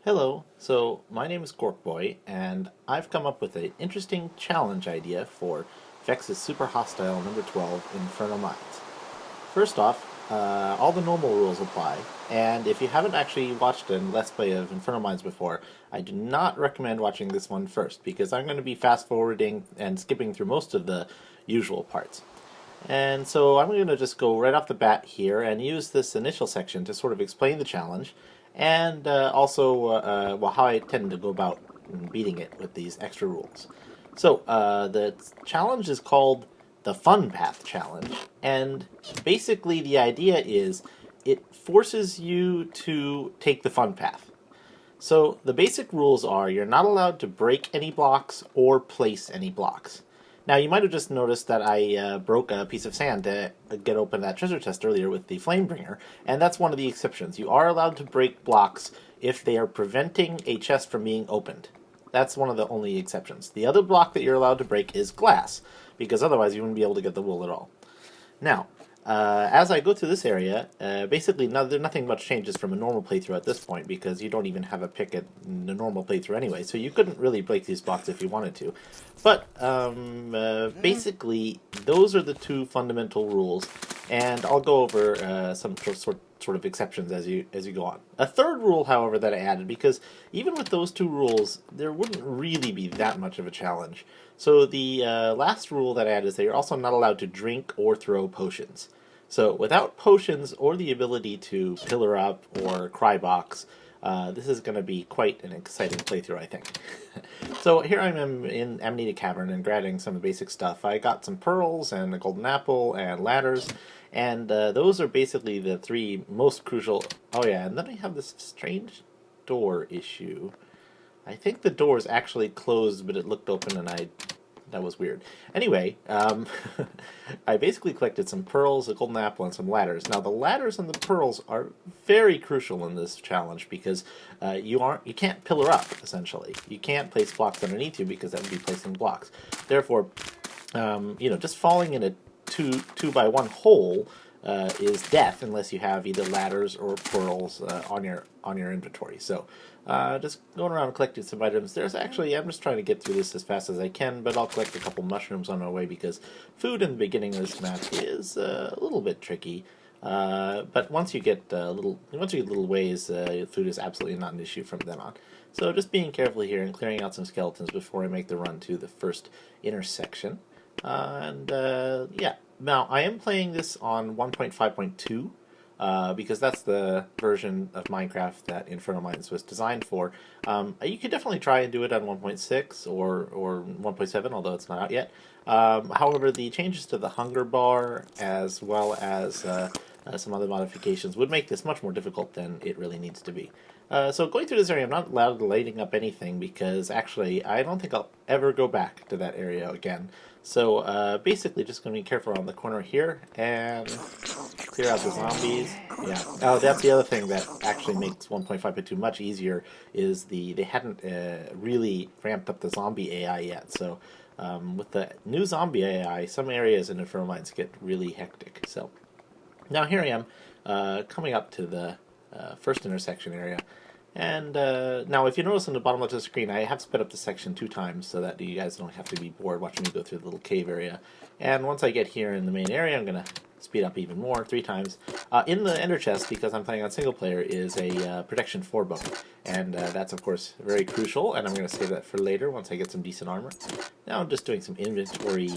Hello, so my name is Corkboy, and I've come up with an interesting challenge idea for Vechs' Super Hostile number 12, Inferno Mines. First off, all the normal rules apply, and if you haven't actually watched a Let's Play of Inferno Mines before, I do not recommend watching this one first, because I'm going to be fast-forwarding and skipping through most of the usual parts. And so I'm going to just go right off the bat here and use this initial section to sort of explain the challenge and also how I tend to go about beating it with these extra rules. So the challenge is called the Fun Path Challenge, and basically the idea is it forces you to take the fun path. So the basic rules are you're not allowed to break any blocks or place any blocks. Now, you might have just noticed that I broke a piece of sand to get open that treasure chest earlier with the Flamebringer, and that's one of the exceptions. You are allowed to break blocks if they are preventing a chest from being opened. That's one of the only exceptions. The other block that you're allowed to break is glass, because otherwise you wouldn't be able to get the wool at all. Now, as I go through this area, basically nothing much changes from a normal playthrough at this point because you don't even have a pick at the normal playthrough anyway, so you couldn't really break these blocks if you wanted to. But basically, those are the two fundamental rules, and I'll go over some sort of exceptions as you go on. A third rule, however, that I added, because even with those two rules, there wouldn't really be that much of a challenge. So the last rule that I added is that you're also not allowed to drink or throw potions. So without potions or the ability to pillar up or cry box, this is going to be quite an exciting playthrough, I think. So here I am in Amanita Cavern and grabbing some basic stuff. I got some pearls and a golden apple and ladders, and those are basically the three most crucial. Oh yeah, and then I have this strange door issue. I think the door is actually closed, but it looked open, and that was weird. Anyway, I basically collected some pearls, a golden apple, and some ladders. Now, the ladders and the pearls are very crucial in this challenge because you can't pillar up, essentially. You can't place blocks underneath you because that would be placing blocks. Therefore, just falling in a two by one hole is death unless you have either ladders or pearls on your inventory. So just going around collecting some items. I'm just trying to get through this as fast as I can, but I'll collect a couple mushrooms on my way because food in the beginning of this map is a little bit tricky. But once you get a little ways, food is absolutely not an issue from then on. So just being careful here and clearing out some skeletons before I make the run to the first intersection. Yeah. Now, I am playing this on 1.5.2 because that's the version of Minecraft that Inferno Mines was designed for. You could definitely try and do it on 1.6 or 1.7, although it's not out yet. However, the changes to the hunger bar as well as some other modifications would make this much more difficult than it really needs to be. So going through this area, I'm not allowed to lighting up anything because actually I don't think I'll ever go back to that area again. So basically just going to be careful around the corner here and clear out the zombies. Yeah. Oh, that's the other thing that actually makes 1.5.2 much easier is they hadn't really ramped up the zombie AI yet. So with the new zombie AI, some areas in Inferno Mines get really hectic. So now here I am coming up to the first intersection area. And now, if you notice on the bottom left of the screen, I have sped up the section 2 times so that you guys don't have to be bored watching me go through the little cave area. And once I get here in the main area, I'm going to speed up even more, 3 times. In the ender chest, because I'm playing on single player, is a protection 4 bow. And that's, of course, very crucial, and I'm going to save that for later once I get some decent armor. Now I'm just doing some inventory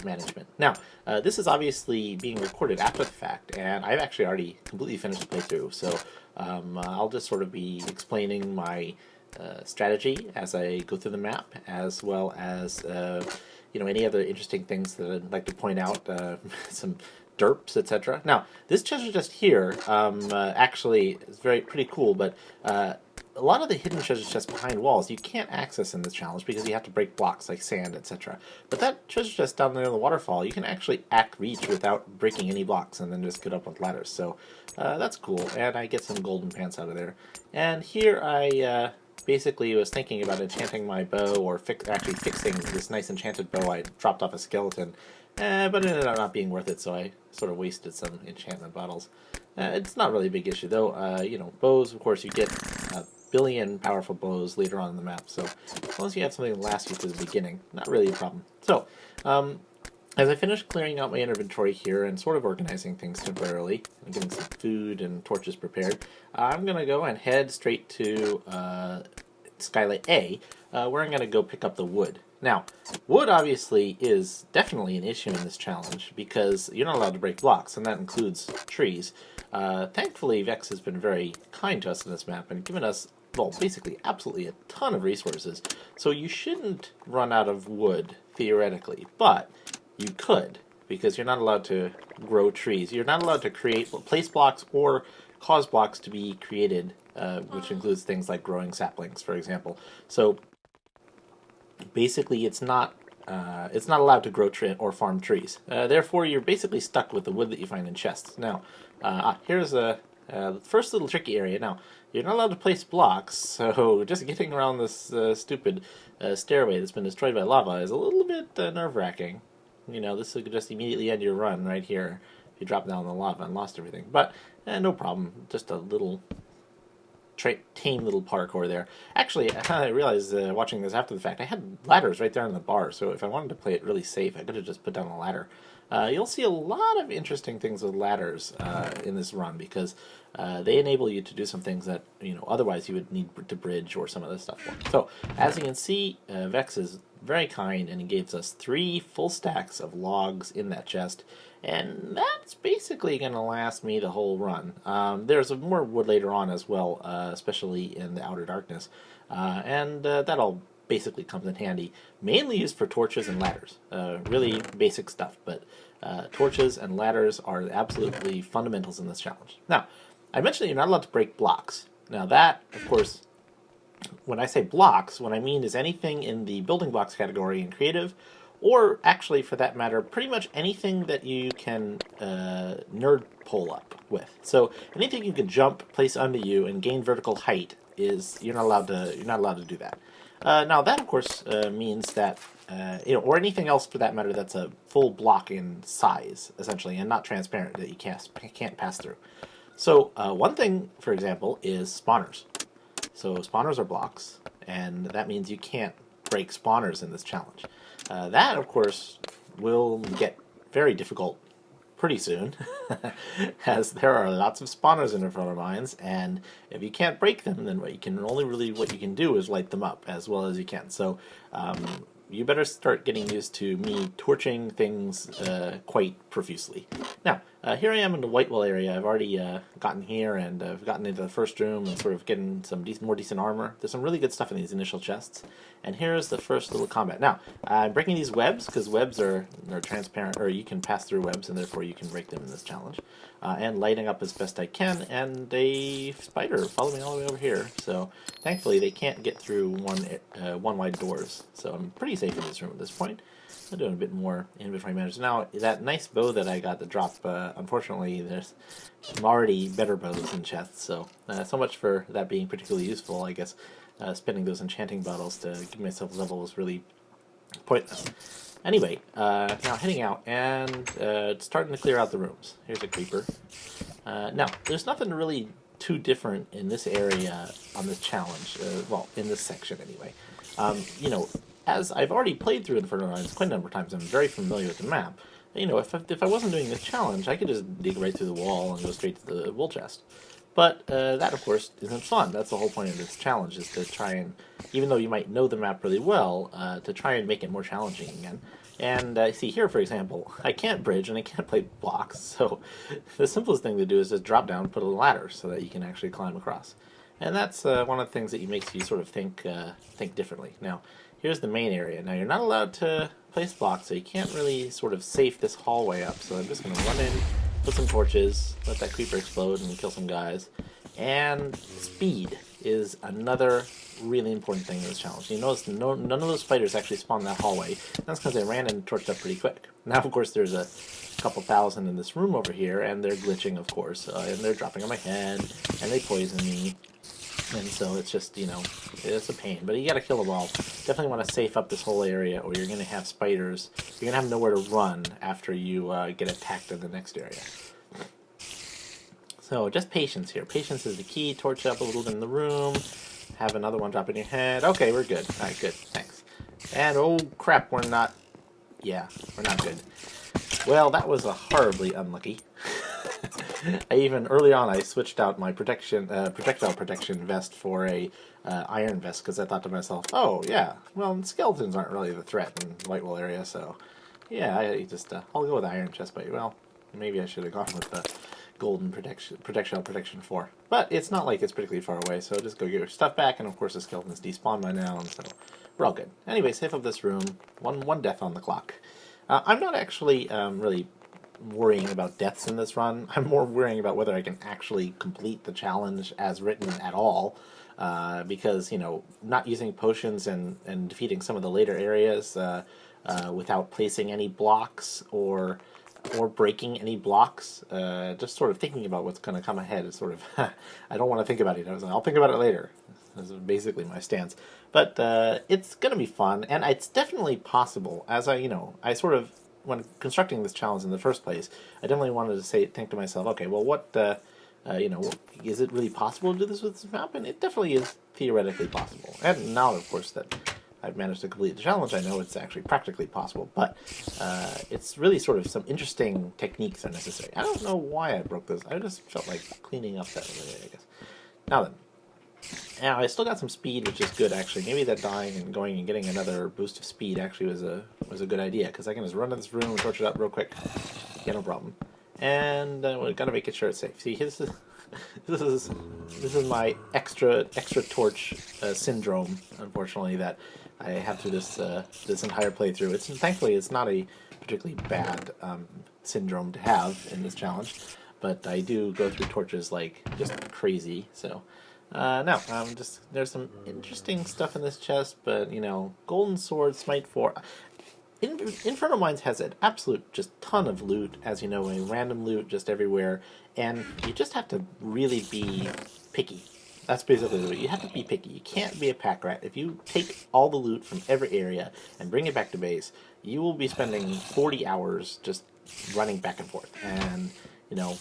management. Now, this is obviously being recorded after the fact, and I've actually already completely finished the playthrough, so I'll just sort of be explaining my strategy as I go through the map, as well as any other interesting things that I'd like to point out, some derps, etc. Now, this treasure chest here actually is pretty cool, but a lot of the hidden treasure chests behind walls you can't access in this challenge because you have to break blocks like sand, etc. But that treasure chest down there in the waterfall, you can actually reach without breaking any blocks and then just get up with ladders. So that's cool, and I get some golden pants out of there. And here I basically was thinking about enchanting my bow or actually fixing this nice enchanted bow I dropped off a skeleton. But it ended up not being worth it, so I sort of wasted some enchantment bottles. It's not really a big issue, though. Bows, of course, you get billion powerful blows later on in the map. So as long as you have something that lasts you to the beginning, not really a problem. So as I finish clearing out my inventory here and sort of organizing things temporarily, and getting some food and torches prepared, I'm going to go and head straight to Skylight A, where I'm going to go pick up the wood. Now, wood obviously is definitely an issue in this challenge because you're not allowed to break blocks, and that includes trees. Thankfully, Vechs has been very kind to us in this map and given us, well, basically absolutely a ton of resources. So you shouldn't run out of wood, theoretically, but you could, because you're not allowed to grow trees. You're not allowed to place blocks or cause blocks to be created, which includes things like growing saplings, for example. So basically, it's not allowed to grow or farm trees. Therefore, you're basically stuck with the wood that you find in chests. Now, here's the first little tricky area. Now, you're not allowed to place blocks, so just getting around this stupid stairway that's been destroyed by lava is a little bit nerve-wracking. You know, this could just immediately end your run right here if you drop down in the lava and lost everything. But no problem, just a little tame little parkour there. Actually, I realized watching this after the fact, I had ladders right there on the bar, so if I wanted to play it really safe, I could have just put down a ladder. You'll see a lot of interesting things with ladders in this run because they enable you to do some things that otherwise you would need to bridge or some other stuff for. So as you can see, Vechs is very kind and he gave us 3 full stacks of logs in that chest, and that's basically going to last me the whole run. There's more wood later on as well, especially in the Outer Darkness, and that all basically comes in handy, mainly used for torches and ladders. Really basic stuff, but torches and ladders are absolutely fundamentals in this challenge. Now, I mentioned that you're not allowed to break blocks. Now that, of course, when I say blocks, what I mean is anything in the building blocks category in creative, or actually, for that matter, pretty much anything that you can nerd pole up with. So anything you can jump, place under you, and gain vertical height you're not allowed to do that. Now that, of course, means that or anything else for that matter that's a full block in size, essentially, and not transparent that you can't pass through. So one thing, for example, is spawners. So spawners are blocks, and that means you can't break spawners in this challenge. That, of course, will get very difficult pretty soon, as there are lots of spawners in Inferno Mines, and if you can't break them, then what you can do is light them up as well as you can. So you better start getting used to me torching things quite profusely. Now, here I am in the Whitewell area. I've already gotten here, and I've gotten into the first room and sort of getting some more decent armor. There's some really good stuff in these initial chests. And here's the first little combat. Now, I'm breaking these webs, because webs are transparent, or you can pass through webs, and therefore you can break them in this challenge. And lighting up as best I can, and a spider followed me all the way over here. So, thankfully, they can't get through one wide doors. So I'm pretty safe in this room at this point. I'm doing a bit more inventory management. Now, that nice bow that I got to drop, unfortunately, there's already better bows in chests, so much for that being particularly useful. I guess spending those enchanting bottles to give myself level was really pointless. Anyway, now heading out and starting to clear out the rooms. Here's a creeper. Now, there's nothing really too different in this area on this challenge, well, in this section anyway. As I've already played through Inferno Mines quite a number of times, I'm very familiar with the map. If I wasn't doing this challenge, I could just dig right through the wall and go straight to the wool chest. But that, of course, isn't fun. That's the whole point of this challenge, is to try and, even though you might know the map really well, to try and make it more challenging again. And see here, for example, I can't bridge and I can't play blocks, so the simplest thing to do is just drop down and put a ladder so that you can actually climb across. And that's one of the things that makes you sort of think differently. Now, here's the main area. Now, you're not allowed to place blocks, so you can't really sort of safe this hallway up. So I'm just going to run in, put some torches, let that creeper explode and kill some guys. And speed is another really important thing in this challenge. You notice none of those spiders actually spawn in that hallway. That's because they ran and torched up pretty quick. Now, of course, there's a couple thousand in this room over here, and they're glitching, of course, and they're dropping on my head, and they poison me. And so it's just, it's a pain. But you gotta kill them all. Definitely want to safe up this whole area, or you're gonna have spiders. You're gonna have nowhere to run after you get attacked in the next area. So just patience here. Patience is the key. Torch up a little bit in the room. have another one drop in your head. Okay, we're good. Alright, good. Thanks. And oh crap, we're not... Yeah, we're not good. Well, that was a horribly unlucky. I even, early on, I switched out my projectile protection vest for a iron vest, because I thought to myself, oh, yeah, well, skeletons aren't really the threat in the Whitewall area, so, yeah, I'll go with iron chestplate. Well, maybe I should have gone with the golden projectile protection 4. But it's not like it's particularly far away, so just go get your stuff back, and of course the skeletons despawn by now, and so we're all good. Anyway, save up this room. One death on the clock. I'm not actually really worrying about deaths in this run. I'm more worrying about whether I can actually complete the challenge as written at all, because, you know, not using potions and defeating some of the later areas without placing any blocks or breaking any blocks, just sort of thinking about what's going to come ahead is sort of, I don't want to think about it. I was like, I'll think about it later. This is basically my stance. But it's going to be fun, and it's definitely possible. As I sort of, when constructing this challenge in the first place, I definitely wanted to think to myself, okay, well, what, is it really possible to do this with this map? And it definitely is theoretically possible. And now, of course, that I've managed to complete the challenge, I know it's actually practically possible, but it's really sort of some interesting techniques are necessary. I don't know why I broke this. I just felt like cleaning up that area, I guess. Now then. Now, I still got some speed, which is good, actually. Maybe that dying and going and getting another boost of speed actually was a good idea, because I can just run to this room and torch it up real quick. Yeah, no problem. And we got to make sure it's safe. See, this is my extra torch syndrome, unfortunately, that I have through this entire playthrough. Thankfully, it's not a particularly bad syndrome to have in this challenge, but I do go through torches like just crazy, so... now, there's some interesting stuff in this chest, but, you know, Golden Sword, Smite 4... Inferno Mines has an absolute just ton of loot, as you know, a random loot just everywhere, and you just have to really be picky. That's basically the way. You have to be picky. You can't be a pack rat. If you take all the loot from every area and bring it back to base, you will be spending 40 hours just running back and forth, and, you know...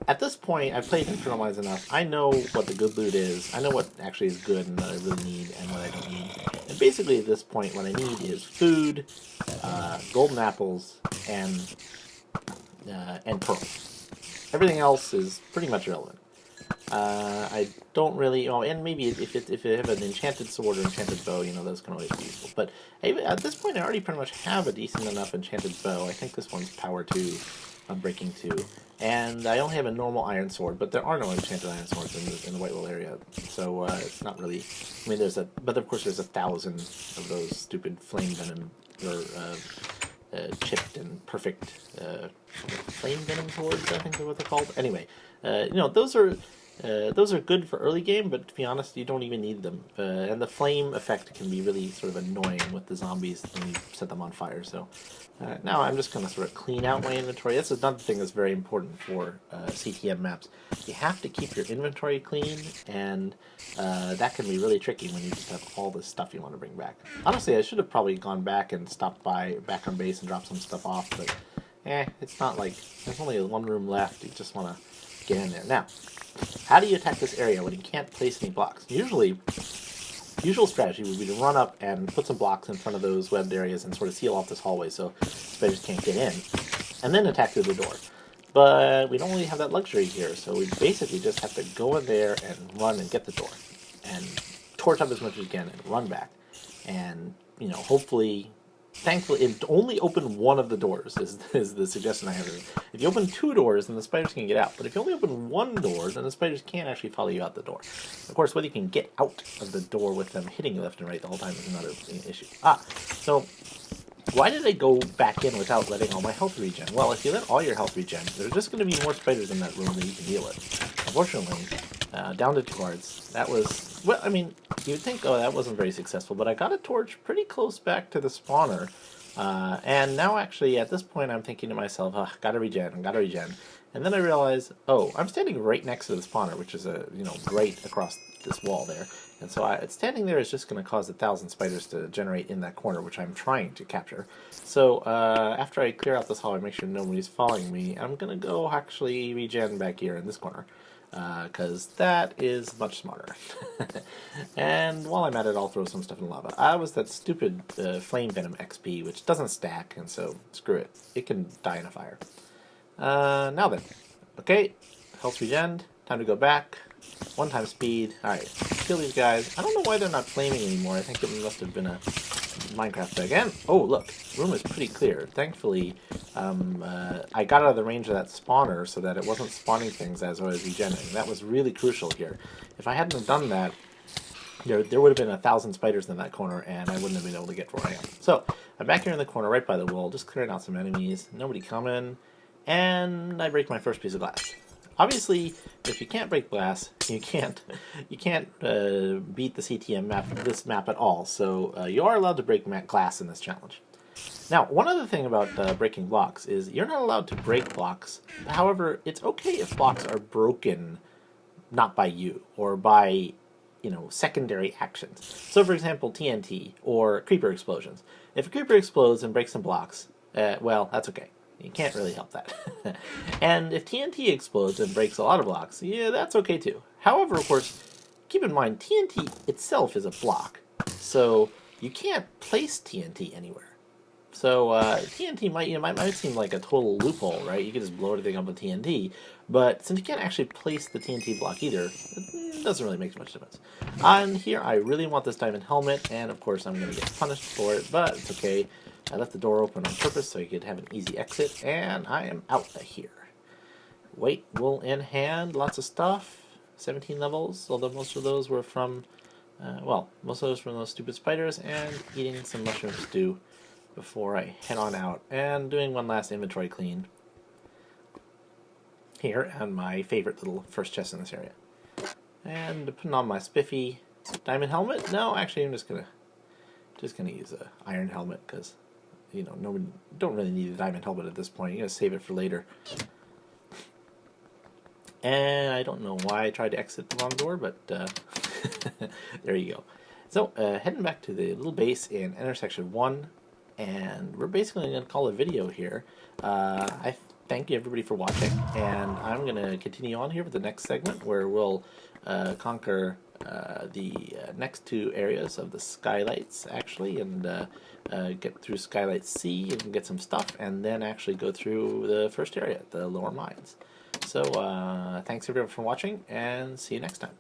At this point, I've played Inferno Mines enough. I know what the good loot is. I know what actually is good and that I really need and what I don't need. And basically, at this point, what I need is food, golden apples, and pearls. Everything else is pretty much irrelevant. I don't really... Oh, and maybe if you have an enchanted sword or enchanted bow, you know, those can always be useful. But at this point, I already pretty much have a decent enough enchanted bow. I think this one's power 2. I'm breaking 2. And I only have a normal iron sword, but there are no enchanted iron swords in the Whitewall area, so it's not really... I mean, but of course there's 1,000 of those stupid flame venom, or chipped and perfect flame venom swords, I think is what they're called. Anyway, you know, those are good for early game, but to be honest, you don't even need them. And the flame effect can be really sort of annoying with the zombies when you set them on fire, so... now I'm just going to sort of clean out my inventory. That's another thing that's very important for CTM maps. You have to keep your inventory clean, and that can be really tricky when you just have all this stuff you want to bring back. Honestly, I should have probably gone back and stopped back on base and dropped some stuff off, but it's not like... There's only one room left. You just want to get in there. Now, how do you attack this area when you can't place any blocks? Usual strategy would be to run up and put some blocks in front of those webbed areas and sort of seal off this hallway so spiders can't get in, and then attack through the door. But we don't really have that luxury here, so we basically just have to go in there and run and get the door, and torch up as much as you can and run back. And, you know, hopefully... Thankfully, only open one of the doors is the suggestion I have. If you open 2 doors, then the spiders can get out. But if you only open 1 door, then the spiders can't actually follow you out the door. Of course, whether you can get out of the door with them hitting you left and right the whole time is another issue. So why did I go back in without letting all my health regen? Well, if you let all your health regen, there's just going to be more spiders in that room than you can deal with. Unfortunately, down to 2 hearts. That was... Well, I mean, you'd think, oh, that wasn't very successful, but I got a torch pretty close back to the spawner. And now, actually, at this point, I'm thinking to myself, gotta regen. And then I realize, oh, I'm standing right next to the spawner, which is, right across this wall there. And so standing there is just going to cause 1,000 spiders to generate in that corner, which I'm trying to capture. So after I clear out this hallway, make sure nobody's following me, I'm going to go actually regen back here in this corner. because that is much smarter. And while I'm at it, I'll throw some stuff in lava. I was that stupid flame venom XP, which doesn't stack, and so screw it. It can die in a fire. Now then. Okay, health regen. Time to go back. 1 time speed. Alright, kill these guys. I don't know why they're not flaming anymore. I think it must have been a Minecraft bug. And, oh, look, room is pretty clear. Thankfully, I got out of the range of that spawner so that it wasn't spawning things as I was regenerating. That was really crucial here. If I hadn't have done that, there would have been 1,000 spiders in that corner, and I wouldn't have been able to get to where I am. So, I'm back here in the corner right by the wall, just clearing out some enemies. Nobody coming. And I break my first piece of glass. Obviously, if you can't break glass, you can't beat the CTM map, this map at all. So you are allowed to break glass in this challenge. Now, one other thing about breaking blocks is you're not allowed to break blocks. However, it's okay if blocks are broken not by you or by, secondary actions. So, for example, TNT or creeper explosions. If a creeper explodes and breaks some blocks, well, that's okay. You can't really help that. And if TNT explodes and breaks a lot of blocks, yeah, that's okay too. However, of course, keep in mind, TNT itself is a block. So you can't place TNT anywhere. So TNT might seem like a total loophole, right? You can just blow everything up with TNT. But since you can't actually place the TNT block either, it doesn't really make much difference. On here, I really want this diamond helmet, and of course I'm going to get punished for it, but it's okay. I left the door open on purpose so you could have an easy exit, and I am out of here. Weight, wool in hand, lots of stuff. 17 levels, although most of those were from, most of those from those stupid spiders, and eating some mushroom stew before I head on out, and doing one last inventory clean here, and my favorite little first chest in this area. And putting on my spiffy diamond helmet. No, actually, I'm just gonna use a iron helmet because nobody don't really need a diamond helmet at this point. You're gonna save it for later. And I don't know why I tried to exit the wrong door, but there you go. So heading back to the little base in intersection 1, and we're basically going to call a video here. I thank you everybody for watching, and I'm going to continue on here with the next segment where we'll conquer the next 2 areas of the skylights, actually, and get through Skylight C and get some stuff, and then actually go through the first area, the lower mines. So, thanks everyone for watching, and see you next time.